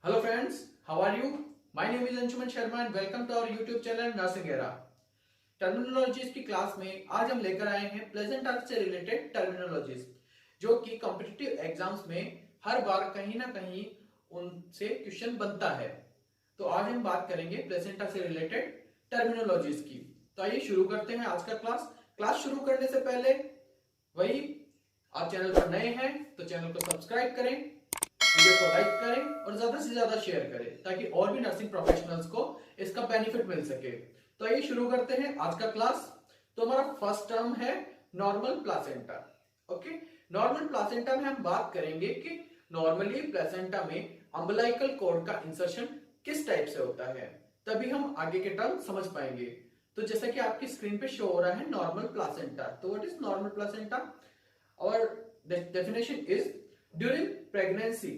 Hello friends, how are you? My name is Anshuman Sharma and welcome to our YouTube channel Nursing Era. Terminologies की class में आज हम लेकर आए हैं प्लेजेंट आर्ट से रिलेटेड टर्मिनोलॉजीज जो कि कॉम्पिटिटिव एग्जाम्स में हर बार कहीं ना कहीं उनसे क्वेश्चन बनता है। तो आज हम बात करेंगे प्लेजेंट आर्ट से रिलेटेड टर्मिनोलॉजीज की। तो आइए शुरू करते हैं आज का क्लास शुरू करने से पहले वही, आप चैनल पर नए हैं तो चैनल को सब्सक्राइब करें, वीडियो को लाइक करें और ज्यादा से ज्यादा शेयर करें ताकि और भी नर्सिंग प्रोफेशनल्स को इसका बेनिफिट मिल सके। तो आइए शुरू करते हैं आज का क्लास। तो हमारा फर्स्ट टर्म है normal placenta. Okay, normal placenta में हम बात करेंगे कि नॉर्मली प्लासेंटा में अम्बिलिकल कॉर्ड का इंसर्शन किस टाइप से होता है, तभी हम आगे के टर्म समझ पाएंगे। तो जैसा कि आपकी स्क्रीन पे शो हो रहा है नॉर्मल प्लासेंटा। तो व्हाट इज नॉर्मल प्लासेंटा? और definition is during pregnancy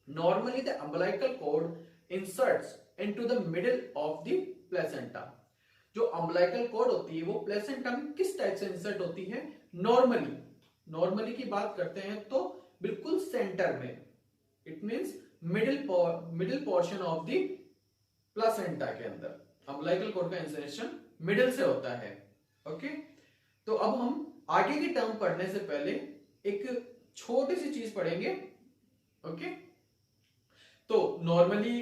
normally the umbilical cord inserts into the middle of the placenta। जो umbilical cord होती है वो प्लेसेंटा में किस टाइप से इंसर्ट होती है? नॉर्मली की बात करते हैं तो बिल्कुल सेंटर में, it means middle portion of the placenta के अंदर अम्बिलिकल कॉर्ड का इंसर्शन मिडिल से होता है। ओके, तो अब हम आगे की टर्म पढ़ने से पहले एक छोटी सी चीज पढ़ेंगे। ओके, तो नॉर्मली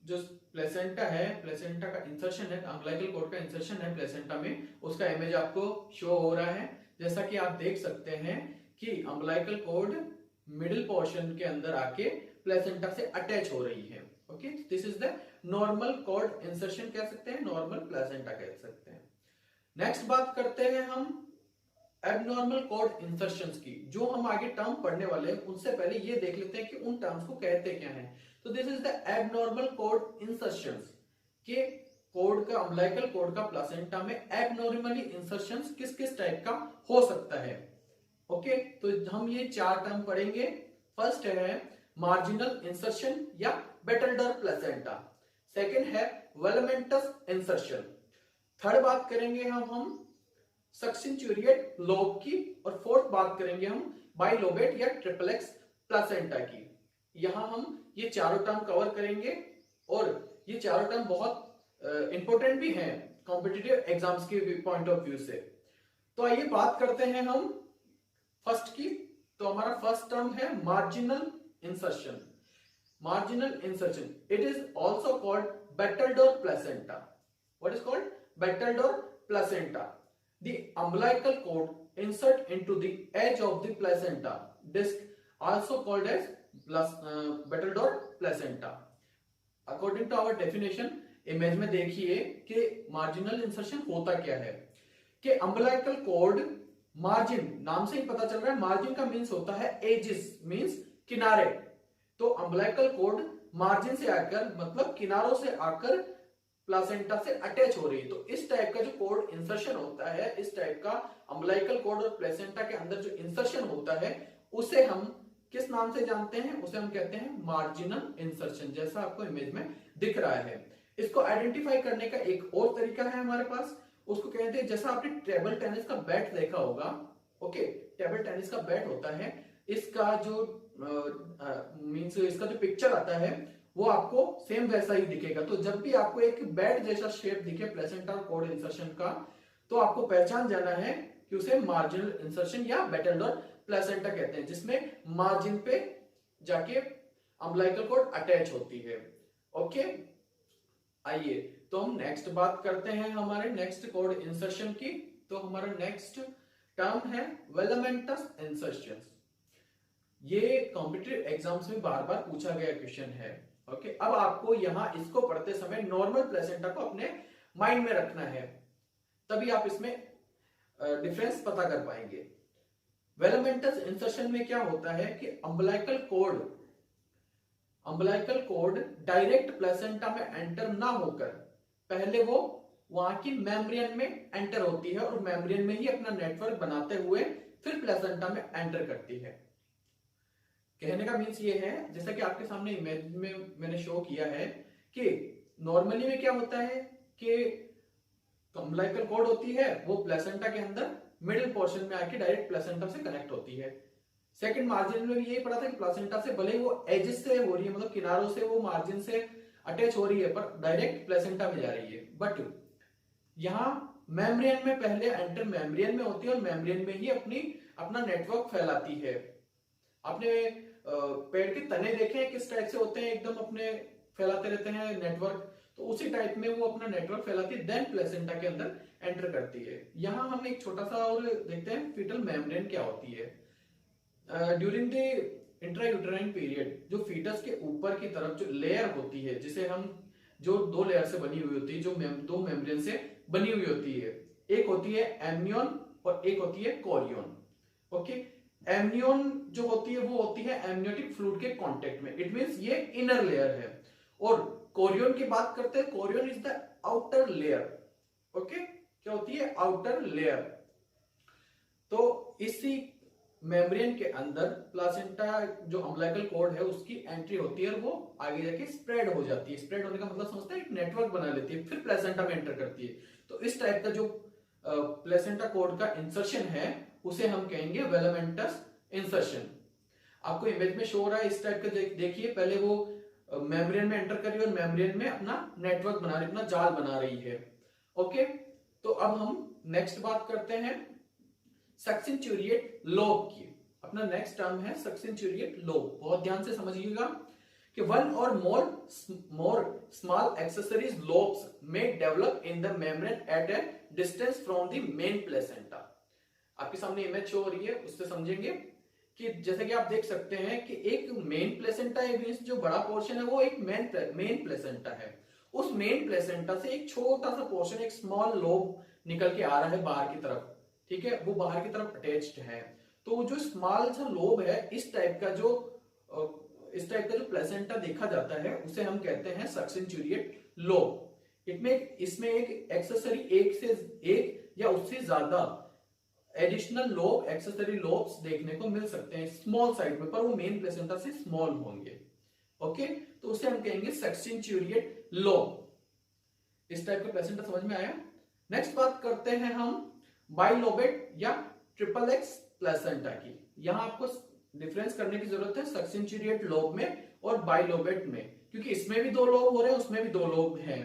जो प्लेसेंटा है, प्लेसेंटा का इंसर्शन है, अम्बिलिकल कॉर्ड का इंसर्शन है प्लेसेंटा में, उसका इमेज आपको शो हो रहा है। जैसा कि आप देख सकते हैं कि अम्बिलिकल कॉर्ड मिडिल पोर्शन के अंदर आके प्लेसेंटा से अटैच हो रही है। Okay, this is the normal cord insertion कह सकते हैं, नॉर्मल प्लेसेंटा कह सकते हैं। नेक्स्ट बात करते हैं हम एबनॉर्मल कॉर्ड इंसर्शंस की। जो हम आगे टर्म पढ़ने वाले हैं उनसे पहले ये देख लेते हैं कि उन टर्म्स को कहते क्या हैं। तो this is the abnormal cord insertions के कॉर्ड का, अम्बिलिकल कॉर्ड का प्लेसेंटा में एबनॉर्मली इंसर्शंस किस किस टाइप का हो सकता है। ओके, तो हम ये चार टर्म पढ़ेंगे। फर्स्ट है मार्जिनल इंसर्शन या बेटलडर प्लेसेंटा, सेकंड है वेलमेंटस इंसर्शन, थर्ड बात करेंगे हम सक्सेंचुरिएट लोब की, और फोर्थ बात करेंगे हम बाइलोबेट या ट्रिपलेक्स प्लेसेंटा की। यहां हम ये चारों टर्म कवर करेंगे और ये चारों टर्म बहुत इंपॉर्टेंट भी हैं कॉम्पिटिटिव एग्जाम्स के पॉइंट ऑफ व्यू से। तो आइए बात करते हैं हम फर्स्ट की। तो हमारा फर्स्ट टर्म है marginal insertion. Marginal insertion, it is also called battledore placenta. What is called? Battledore placenta. The umbilical cord insert into the edge of the placenta disc, also called as Battledore placenta. According to our definition, image में देखिए कि marginal insertion होता क्या है। कि umbilical cord, margin नाम से ही पता चल रहा है, मार्जिन का मीन्स होता है एजिस, मीन्स किनारे। तो umbilical cord मार्जिन से आकर, मतलब किनारों से आकर प्लासेंटा से अटैच हो रही है। तो इस टाइप का जो कॉर्ड इंसर्शन होता है, इस टाइप का अम्बिलिकल कॉर्ड और प्लेसेंटा के अंदर जो इंसर्शन होता है, उसे हम किस नाम से जानते हैं? उसे हम कहते हैं मार्जिनल इंसर्शन, जैसा आपको इमेज में दिख रहा है। इसको आइडेंटिफाई करने का एक और तरीका है हमारे पास, उसको कहते हैं, जैसा आपने टेबल टेनिस का बैट देखा होगा। ओके, टेबल टेनिस का बैट होता है, इसका जो मींस इसका जो पिक्चर आता है वो आपको सेम वैसा ही दिखेगा। तो जब भी आपको एक बैट जैसा शेप दिखे प्लेसेंटा कॉर्ड इंसर्शन का, तो आपको पहचान जाना है कि उसे मार्जिनल इंसर्शन या बेटलडोर प्लेसेंटा कहते हैं, जिसमें मार्जिन पे जाके अम्बिलिकल कॉर्ड अटैच होती है। ओके, आइए तो हम नेक्स्ट बात करते हैं हमारे नेक्स्ट कॉर्ड इंसर्शन की। तो हमारा नेक्स्ट टर्म है वेलमेंटस इंसर्शन। ये कॉम्पिटिटिव एग्जाम्स में बार बार पूछा गया क्वेश्चन है। ओके, अब आपको यहां इसको पढ़ते समय नॉर्मल प्लेसेंटा को अपने माइंड में रखना है, तभी आप इसमें डिफरेंस पता कर पाएंगे। वेलमेंटस इंसर्शन में क्या होता है कि अम्बिलिकल कॉर्ड डायरेक्ट प्लेसेंटा में एंटर ना होकर पहले वो वहां की मेम्ब्रेन में एंटर होती है और मेम्ब्रेन में ही अपना नेटवर्क बनाते हुए फिर प्लेसेंटा में एंटर करती है। कहने का मीन्स ये है, जैसा कि आपके सामने इमेज में मैंने शो किया है, कि नॉर्मली में क्या होता है कि अम्बिलिकल कॉर्ड होती है, वो प्लेसेंटा के अंदर मिडिल पोर्शन में आके डायरेक्ट प्लेसेंटा से कनेक्ट होती है। सेकंड मार्जिन में भी यही पढ़ा था कि प्लेसेंटा से भले ही वो एजेस से हो रही है, मतलब किनारों से वो मार्जिन से अटैच हो रही है, पर डायरेक्ट प्लेसेंटा में जा रही है। बट यहाँ मेम्ब्रेन में पहले एंटर मेम्ब्रेन में होती है और मेम्ब्रेन में ही अपना नेटवर्क फैलाती है। आपने पेड़ के तने देखे हैं किस टाइप से होते हैं, एकदम अपने फैलाते रहते हैं नेटवर्क, तो उसी टाइप में वो अपना नेटवर्क फैलाती है, देन प्लेसेंटा के अंदर एंटर करती है। यहाँ हम एक छोटा सा और देखते हैं फीटल मेम्ब्रेन क्या होती है। ड्यूरिंग द इंट्रायूटेराइन पीरियड, जो फीटस के ऊपर की तरफ जो लेयर होती है, जिसे हम जो दो लेयर से बनी हुई होती है, जो दो मेम्ब्रेन से बनी हुई होती है, एक होती है एमनियन और एक होती है कोरियन। ओके, एमनियन जो होती है वो होती है एमनियोटिक फ्लूइड के कांटेक्ट में, इट मींस ये इनर लेयर है। और कोरियन की बात करते हैं, Korean is the outer layer. Okay, क्या होती है? Outer layer. तो इसी मेम्ब्रेन के अंदर प्लासेंटा जो अम्बिलिकल कॉर्ड है उसकी एंट्री होती है और वो आगे जाके स्प्रेड हो जाती है। स्प्रेड होने का मतलब समझते हैं, एक नेटवर्क बना लेती है, फिर प्लेसेंटा में एंटर करती है। तो इस टाइप का जो प्लेसेंटा कॉर्ड का इंसर्शन है उसे हम कहेंगे वेलमेंटस इंसर्शन। आपको इमेज में शो हो रहा है इस टाइप का, देखिए पहले वो मेम्ब्रेन में एंटर कर रही है और मेम्ब्रेन में अपना नेटवर्क बना रही है, अपना जाल बना रही है। ओके, तो अब हम नेक्स्ट बात करते हैं सक्सेंचुरिएट लोब की। अपना नेक्स्ट टर्म है सक्सेंचुरिएट लोब। बहुत ध्यान से समझिएगा कि वन और मोर स्मॉल एक्सेसरीज लोब्स में develop in the membrane at a distance from the main placenta. आपके सामने इमेज शो हो रही है, उससे समझेंगे कि जैसे कि आप देख सकते हैं कि एक मेन प्लेसेंटा है, जो बड़ा पोर्शन है वो एक मेन प्लेसेंटा है। उस मेन प्लेसेंटा से एक छोटा सा पोर्शन, एक स्मॉल लोब निकल के आ रहा है बाहर की तरफ। ठीक है, वो बाहर की तरफ अटैच्ड है। तो जो स्मॉल सा लोब है, इस टाइप का जो प्लेसेंटा देखा जाता है उसे हम कहते हैं सक्सेंचुरिएट लोब। इसमें एक एक्सेसरी एक या उससे ज्यादा एडिशनल लोब, एक्सेसरी लोब्स देखने को मिल सकते हैं स्मॉल साइड में, पर वो मेन प्लेसेंटा से स्मॉल होंगे। ओके, तो उसे हम कहेंगे सक्सेंचुरिएट लोब। इस टाइप का प्लेसेंटा समझ में आया। नेक्स्ट बात करते हैं हम बाइलोबेट या ट्रिपल एक्स प्लेसेंटा की। यहां आपको डिफरेंस करने की जरूरत है सक्सेंचुरिएट लोब में और बाइलोबेट में, क्योंकि इसमें भी दो लोब हो रहे हैं, उसमें भी दो लोब हैं।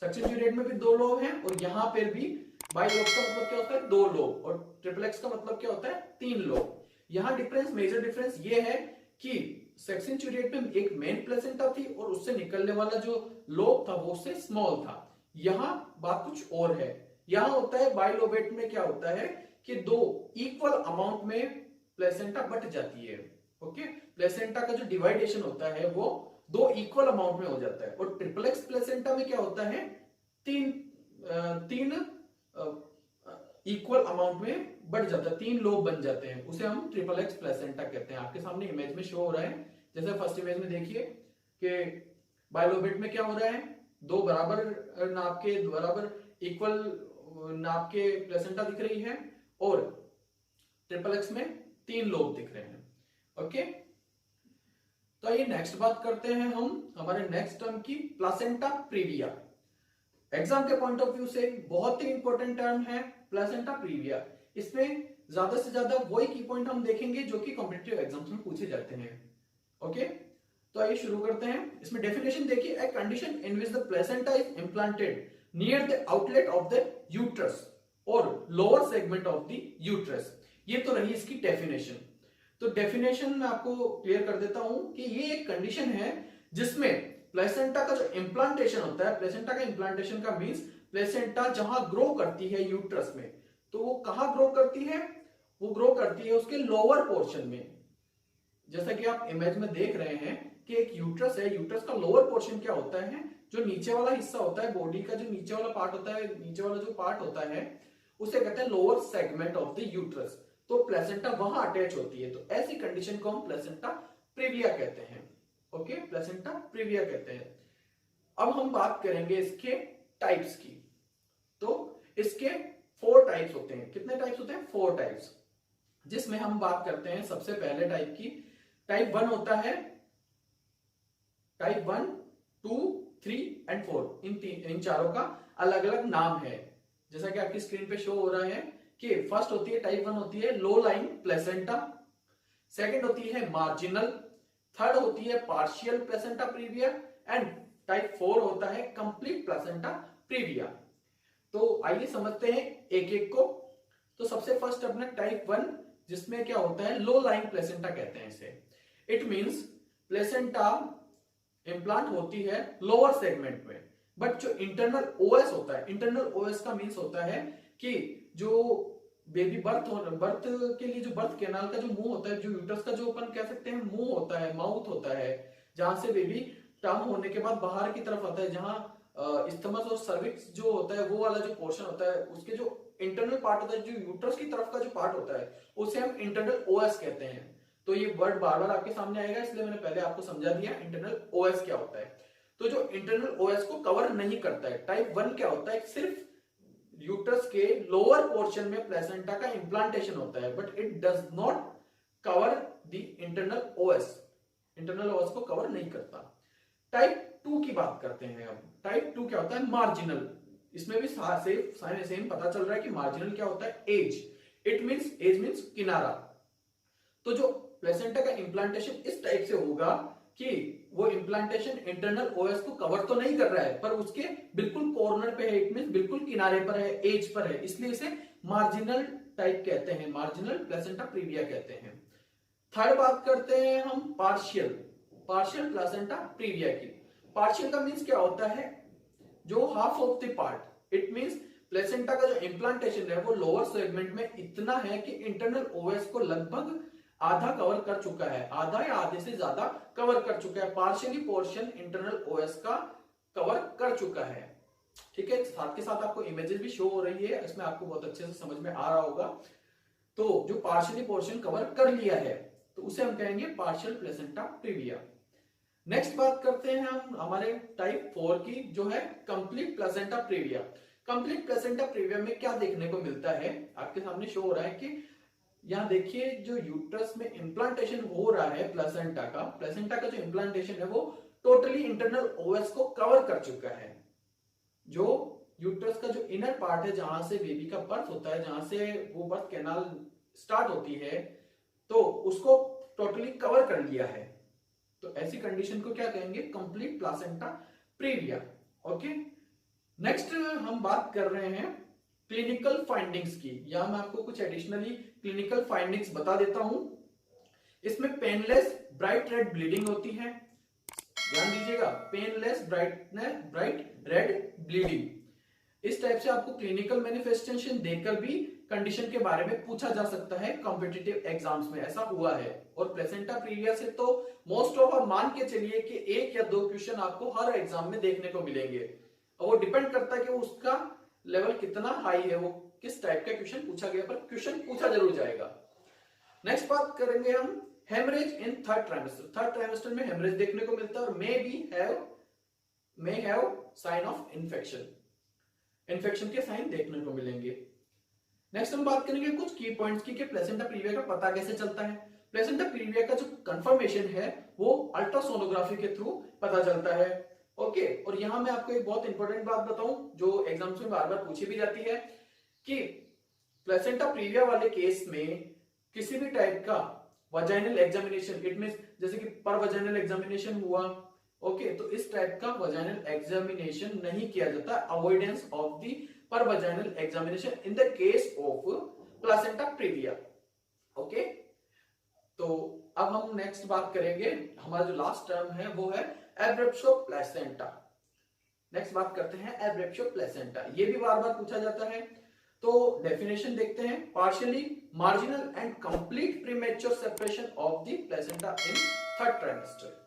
सक्सेंचुरिएट में भी दो लोब हैं और यहां पर भी बाइलोब का मतलब क्या होता है? दो लोब, और ट्रिपल एक्स का मतलब क्या होता है? तीन लोब। यहां डिफरेंस, मेजर डिफरेंस ये है कि सक्सेंचुरिएट में एक मेन प्लेसेंटा थी और उससे निकलने वाला जो लोब था वो उससे स्मॉल था। यहां बात कुछ और है। यहां होता है बाइलोबेट में क्या होता है कि दो इक्वल अमाउंट में प्लेसेंटा बट जाती है। ओके, प्लेसेंटा का जो डिवाइडेशन होता है वो दो इक्वल अमाउंट में हो जाता है। और ट्रिपल एक्स प्लेसेंटा में क्या होता है? तीन इक्वल अमाउंट में बढ़ जाता है, तीन लोब बन जाते हैं, उसे हम ट्रिपल एक्स प्लेसेंटा कहते हैं। आपके सामने इमेज में शो हो रहा है, जैसे फर्स्ट इमेज में देखिए कि बाइलोबेट में क्या हो रहा है, दो बराबर नाप के, बराबर इक्वल नाप के प्लेसेंटा दिख रही है और ट्रिपल एक्स में तीन लोब दिख रहे हैं। ओके, तो आइए नेक्स्ट बात करते हैं हम हमारे नेक्स्ट टर्म की, प्लासेंटा प्रीविया। एग्जाम के पॉइंट ऑफ व्यू से बहुत ही इंपॉर्टेंट टर्म है प्लासेंटा प्रीविया। इसमें ज्यादा से ज्यादा वही की पॉइंट हम देखेंगे जो कि कॉम्पिटिटिव एग्जाम्स में पूछे जाते हैं। ओके, तो आइए शुरू करते हैं। इसमें डेफिनेशन देखिए, a condition in which the placenta is implanted near the outlet of the uterus और lower segment of the uterus. ये तो रही इसकी डेफिनेशन। तो डेफिनेशन मैं आपको क्लियर कर देता हूं कि ये एक कंडीशन है जिसमें प्लेसेंटा का जो इम्प्लांटेशन होता है, प्लेसेंटा का इम्प्लांटेशन का मींस प्लेसेंटा जहां ग्रो करती है यूट्रस में, तो वो कहां ग्रो करती है? वो ग्रो करती है उसके लोअर पोर्शन में। जैसा कि आप इमेज में देख रहे हैं कि एक यूट्रस है, यूट्रस का लोअर पोर्शन क्या होता है? जो नीचे वाला हिस्सा होता है बॉडी का, जो नीचे वाला पार्ट होता है, नीचे वाला जो पार्ट होता है उसे कहते हैं lower segment of the uterus. तो प्लेसेंटा वहां अटैच होती है, तो ऐसी कंडीशन को हम प्लेसेंटा प्रीविया कहते हैं। ओके, प्लेसेंटा प्रीविया कहते हैं। अब हम बात करेंगे इसके टाइप्स की। तो इसके 4 टाइप्स होते हैं। कितने टाइप्स होते हैं? 4 टाइप्स, जिसमें हम बात करते हैं सबसे पहले टाइप की। टाइप 1 होता है, टाइप 1, 2, 3 एंड 4। इन चारों का अलग अलग नाम है, जैसा कि आपकी स्क्रीन पे शो हो रहा है कि फर्स्ट होती है, टाइप 1 होती है लो लाइन प्लेसेंटा। सेकंड होती है मार्जिनल, थर्ड होती है partial placenta previa and type 4 होता है कंप्लीट प्लेसेंटा प्रीविया। तो आइए समझते हैं एक एक को। तो सबसे फर्स्ट अपना टाइप 1, जिसमें क्या होता है लो लाइंग प्लेसेंटा कहते हैं इसे। इट मींस प्लेसेंटा इम्प्लांट होती है लोअर सेगमेंट में, बट जो इंटरनल ओएस होता है, इंटरनल ओएस का मींस होता है कि जो बेबी बर्थ के लिए जो बर्थ कैनाल का जो मुंह होता है, जो यूटरस का जो अपन कह सकते हैं मुंह होता है, माउथ होता है, जहां से बेबी टर्म होने के बाद बाहर की तरफ आता है, जहां इस्थमस और सर्विक्स जो होता है वो वाला जो पोर्शन होता है, उसके जो इंटरनल पार्ट होता है, जो यूटरस की तरफ का जो पार्ट होता है, उसे हम इंटरनल ओएस कहते हैं। तो ये वर्ड बार बार आपके सामने आएगा, इसलिए मैंने पहले आपको समझा दिया इंटरनल ओएस क्या होता है। तो जो इंटरनल ओएस को कवर नहीं करता है, टाइप 1 क्या होता है, सिर्फ यूटरस के लोअर पोर्शन में प्लेसेंटा का इंप्लांटेशन होता है, but it does not cover the internal OS, internal OS को कवर नहीं करता। टाइप 2 की बात करते हैं अब। टाइप 2 क्या होता है, मार्जिनल। इसमें भी सेम पता चल रहा है कि मार्जिनल क्या होता है, edge. It means, edge means किनारा। तो जो प्लेसेंटा का इंप्लांटेशन इस टाइप से होगा कि वो इंप्लांटेशन इंटरनल ओएस को कवर तो नहीं कर रहा है, पर उसके बिल्कुल कॉर्नर पे है, इट मींस बिल्कुल किनारे पर है, एज पर है, इसलिए इसे मार्जिनल टाइप कहते हैं, मार्जिनल प्लेसेंटा प्रीविया कहते हैं। थर्ड बात करते हैं हम पार्शियल प्लेसेंटा प्रीविया की। पार्शियल का मींस क्या होता है, जो half of the part. It means placenta का जो इंप्लांटेशन है वो लोअर सेगमेंट में इतना है कि इंटरनल ओएस को लगभग आधा कवर कर चुका है, आधा या आधे से ज्यादा कवर कर चुका है, पार्शियली पोर्शन इंटरनल ओएस का कवर कर चुका है। ठीक है, साथ के साथ आपको इमेजेस भी शो हो रही है, इसमें आपको बहुत अच्छे से समझ में आ रहा होगा। तो जो पार्शियली पोर्शन कवर कर लिया है तो उसे हम कहेंगे पार्शियल प्लेसेंटा प्रीविया। नेक्स्ट बात करते हैं हम हमारे टाइप 4 की, जो है complete placenta previa. Complete placenta previa में क्या देखने को मिलता है, आपके सामने शो हो रहा है कि यहां देखिए जो यूट्रस में इंप्लांटेशन हो रहा है प्लेसेंटा का जो इंप्लांटेशन है वो टोटली इंटरनल ओएस को कवर कर चुका है। जो यूट्रस का जो इनर पार्ट है, जहां से बेबी का बर्थ होता है, जहां से वो बर्थ कैनाल स्टार्ट होती है, तो उसको टोटली कवर कर लिया है। तो ऐसी कंडीशन को क्या कहेंगे, complete placenta previa. Okay, next हम बात कर रहे हैं क्लिनिकल फाइंडिंग्स की। या मैं आपको कुछ एडिशनली क्लिनिकल फाइंडिंग्स बता देता हूं। इसमें पेनलेस ब्राइट रेड ब्लीडिंग होती है, ध्यान दीजिएगा, पेनलेस ब्राइट रेड ब्लीडिंग। इस टाइप से आपको क्लिनिकल मैनिफेस्टेशन देकर भी कंडीशन के बारे में पूछा जा सकता है कॉम्पिटिटिव एग्जाम्स में, ऐसा हुआ है। और प्लेसेंटा प्रीविया से तो मोस्ट ऑफ आप मान के चलिए कि 1 या 2 क्वेश्चन आपको हर एग्जाम में देखने को मिलेंगे, और वो डिपेंड करता है कि उसका लेवल कितना हाई है, वो किस टाइप का क्वेश्चन पूछा गया, पर क्वेश्चन पूछा जरूर जाएगा। नेक्स्ट बात करेंगे हम haemorrhage in third trimester. Third trimester में हेमरेज देखने को मिलता है और may have sign of infection के साइन देखने को मिलेंगे। नेक्स्ट हम बात करेंगे कुछ की पॉइंट्स की कि प्लेसेंटा प्रीविया का पता कैसे चलता है। प्लेसेंटा प्रीविया का जो कंफर्मेशन है वो अल्ट्रासोनोग्राफी के थ्रू पता चलता है। ओके, और यहां मैं आपको एक बहुत इंपॉर्टेंट बात बताऊं जो एग्जाम्स में बार बार पूछी भी जाती है कि प्लेसेंटा प्रीविया वाले केस में किसी भी टाइप का वजाइनल एग्जामिनेशन, इट मींस जैसे कि पर वजाइनल एग्जामिनेशन हुआ, ओके, तो इस टाइप का वजाइनल एग्जामिनेशन नहीं किया जाता, अवॉइडेंस ऑफ द पर vaginal examination in the case of placenta previa. Okay, तो अब हम नेक्स्ट बात करेंगे, हमारा जो लास्ट टर्म है वो है एब्रेप्शो प्लेसेंटा। नेक्स्ट बात करते हैं एब्रेप्शो प्लेसेंटा, ये भी बार बार पूछा जाता है। तो डेफिनेशन देखते हैं, partially marginal and complete premature separation of the placenta in third trimester.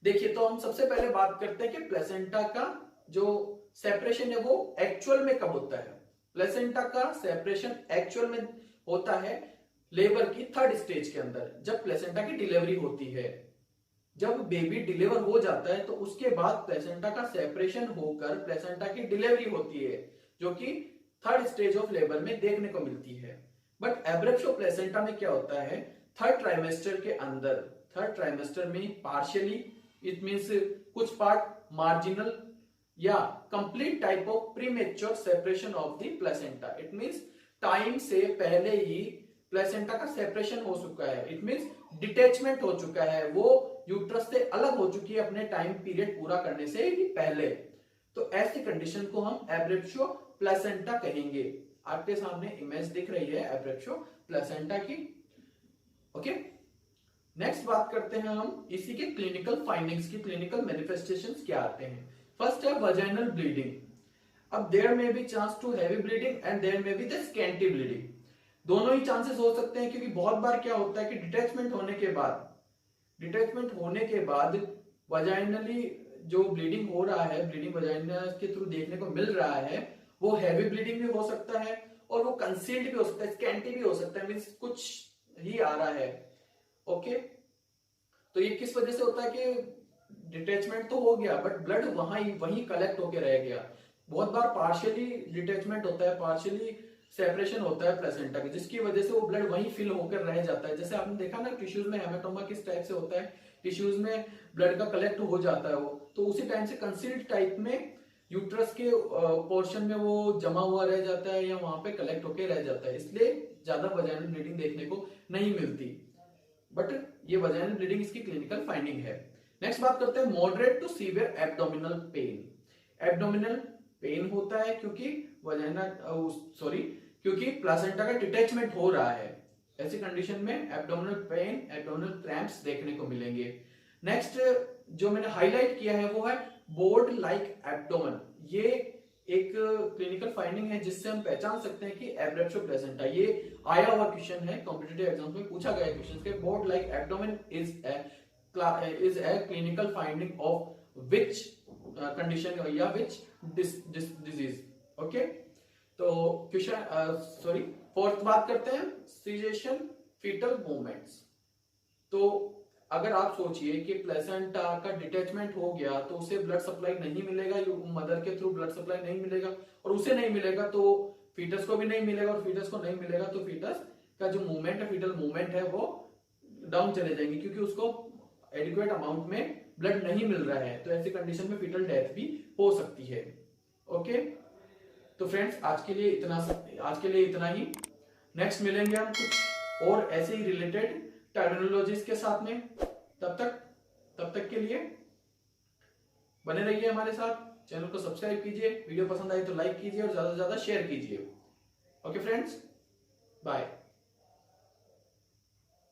देखिए, तो हम सबसे पहले बात करते हैं कि प्लेसेंटा का जो सेपरेशन है वो एक्चुअल में कब होता है। प्लेसेंटा का सेपरेशन एक्चुअल में होता है लेबर की थर्ड स्टेज के अंदर, जब प्लेसेंटा की डिलीवरी होती है। जब बेबी डिलीवर हो जाता है तो उसके बाद प्लेसेंटा का सेपरेशन होकर प्लेसेंटा की डिलीवरी होती है, जो कि थर्ड स्टेज ऑफ लेबर में देखने को मिलती है। बट एब्रेप्शो प्लेसेंटा में क्या होता है, थर्ड ट्राइमेस्टर के अंदर, थर्ड ट्राइमेस्टर में पार्शियली, इट मींस कुछ पार्ट मार्जिनल या complete type of premature separation of the placenta. It means time से पहले ही प्लेसेंटा का सेपरेशन हो चुका है, इट मींस डिटैचमेंट हो चुका है, वो यूट्रस से अलग हो चुकी है अपने टाइम पीरियड पूरा करने से ही पहले। तो ऐसी कंडीशन को हम एब्रेप्शो प्लेसेंटा कहेंगे। आपके सामने इमेज दिख रही है एब्रेप्शो प्लेसेंटा की। ओके, नेक्स्ट बात करते हैं हम इसी के क्लिनिकल फाइंडिंग्स की, क्लिनिकल मैनिफेस्टेशंस क्या आते हैं। फर्स्ट है वजाइनल ब्लीडिंग। अब there may be chance to heavy bleeding and there may be the scanty bleeding. दोनों ही चांसेस हो सकते हैं, क्योंकि बहुत बार क्या होता है कि डिटैचमेंट होने के बाद वजाइनली जो ब्लीडिंग हो रहा है, ब्लीडिंग वजाइना के थ्रू देखने को मिल रहा है, वो हैवी ब्लीडिंग भी हो सकता है और वो कंसील्ड भी हो सकता है, स्कैंटी भी हो सकता है, मींस कुछ ही आ रहा है। ओके, तो ये किस वजह से होता है कि डिटैचमेंट तो हो गया बट ब्लड वहीं कलेक्ट होके रह गया। बहुत बार पार्शियली डिटैचमेंट होता है, पार्शियली सेपरेशन होता है प्लेसेंटा के, जिसकी वजह से वो ब्लड वहीं फिल होकर रह जाता है। जैसे आपने देखा ना टिश्यूज में हेमाटोमा किस टाइप से होता है, टिश्यूज में ब्लड का कलेक्ट हो जाता है वो, तो उसी टाइम से कंसील्ड टाइप में यूट्रस के पोर्शन में वो जमा हुआ रह जाता है या वहां पे कलेक्ट होके रह जाता है, इसलिए ज्यादा वजाइनल ब्लीडिंग देखने को नहीं मिलती। बट ये वजाइनल ब्लीडिंग इसकी क्लिनिकल फाइंडिंग है। नेक्स्ट बात करते हैं moderate to severe abdominal pain. Abdominal pain होता है क्योंकि क्योंकि प्लासेंटा का डिटैचमेंट हो रहा है। ऐसी कंडीशन में एब्डोमिनल पेन, एब्डोमिनल क्रैम्प्स देखने को मिलेंगे। नेक्स्ट जो मैंने हाईलाइट किया है वो है बोर्ड लाइक एब्डोमेन। ये एक क्लिनिकल फाइंडिंग है जिससे हम पहचान सकते हैं कि एब्रेप्शो प्लेसेंटा, ये आया हुआ क्वेश्चन है, कॉम्पिटिटिव एग्जाम में पूछा गया क्वेश्चन के, board like abdomen is a clinical finding of which condition या विच डिजीज। ओके, तो क्वेश्चन फोर्थ बात करते हैं सीजेशन फीटल मूवमेंट्स। तो अगर आप सोचिए कि प्लेसेंटा का डिटैचमेंट हो गया तो उसे ब्लड सप्लाई नहीं मिलेगा, मदर के थ्रू ब्लड सप्लाई नहीं मिलेगा, और उसे नहीं मिलेगा तो फीटस को भी नहीं मिलेगा, और फीटस को नहीं मिलेगा तो फीटस का जो मूवमेंट है, फीटल मूवमेंट है, वो डाउन चले जाएंगे क्योंकि उसको एडिक्वेट अमाउंट में ब्लड नहीं मिल रहा है। तो ऐसी कंडीशन में फीटल डेथ भी हो सकती है। ओके, तो फ्रेंड्स आज के लिए इतना ही। नेक्स्ट मिलेंगे हम कुछ और ऐसे ही रिलेटेड टर्मिनोलॉजीज के साथ में। तब तक के लिए बने रहिए हमारे साथ, चैनल को सब्सक्राइब कीजिए, वीडियो पसंद आए तो लाइक कीजिए और ज्यादा से ज्यादा शेयर कीजिए। Okay friends, bye.